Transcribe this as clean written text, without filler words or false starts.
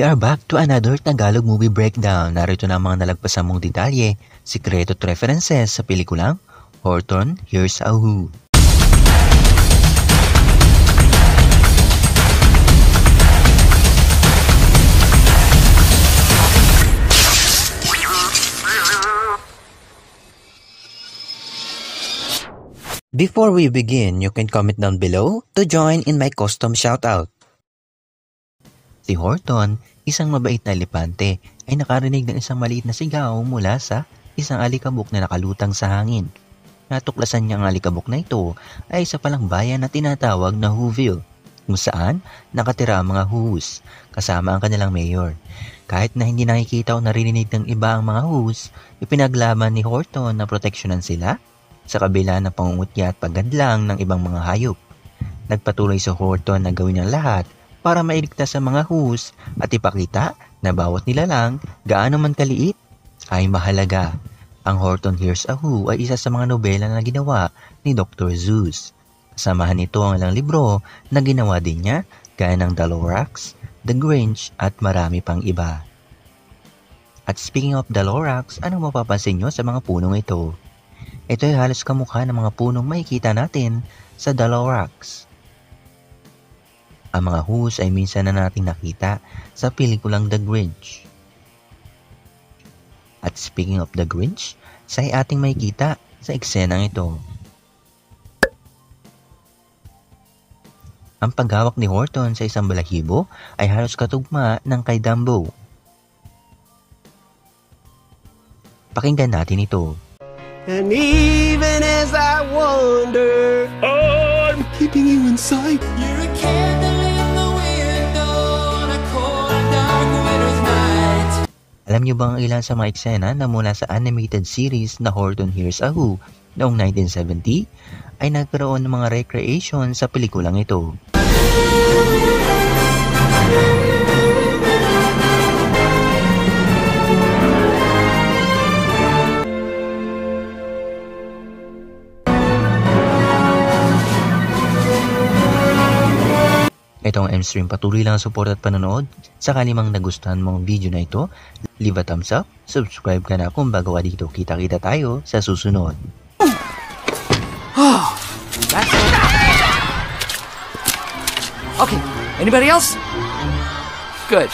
We are back to another Tagalog movie breakdown. Narito na ang mga nalagpasan mong detalye, sikreto at references sa pelikulang Horton Hears a Who. Before we begin, you can comment down below to join in my custom shoutout. Si Horton, isang mabait na elepante, ay nakarinig ng isang maliit na sigaw mula sa isang alikabok na nakalutang sa hangin. Natuklasan niya ang alikabok na ito ay isa palang bayan na tinatawag na Whoville, kung saan nakatira ang mga Whos, kasama ang kanilang mayor. Kahit na hindi nakikita o narinig ng iba ang mga Whos, ipinaglaban ni Horton na proteksyonan sila sa kabila ng pangungutya at paggadlang ng ibang mga hayop. Nagpatuloy si Horton na gawin ang lahat para mailigtas sa mga Whos at ipakita na bawat nilalang, gaano man kaliit, ay mahalaga. Ang Horton Hears a Who ay isa sa mga nobela na ginawa ni Dr. Seuss. Kasamahan nito ang ilang libro na ginawa din niya, gaya ng The Lorax, The Grinch at marami pang iba. At speaking of The Lorax, anong mapapansin nyo sa mga punong ito? Ito ay halos kamukha ng mga punong makikita natin sa The Lorax. Ang mga Whos ay minsan na nating nakita sa pelikulang The Grinch. At speaking of The Grinch, sa ating makikita sa eksenang ito. Ang paghawak ni Horton sa isang balahibo ay halos katugma ng kay Dumbo. Pakinggan natin ito. And even as I wonder, I'm keeping you inside. You're a candle in the window on a cold dark winter's night. Alam niyo bang ilan sa mga eksena na mula sa animated series na Horton Hears a Who noong 1970 ay nagkaroon ng mga recreation sa pelikulang ito? Ito ang M-Stream, patuloy lang ang support at panonood. Sakali mang nagustuhan mong video na ito, leave a thumbs up, subscribe ka na kung bago ka dito. Kita-kita tayo sa susunod. Okay, anybody else? Good.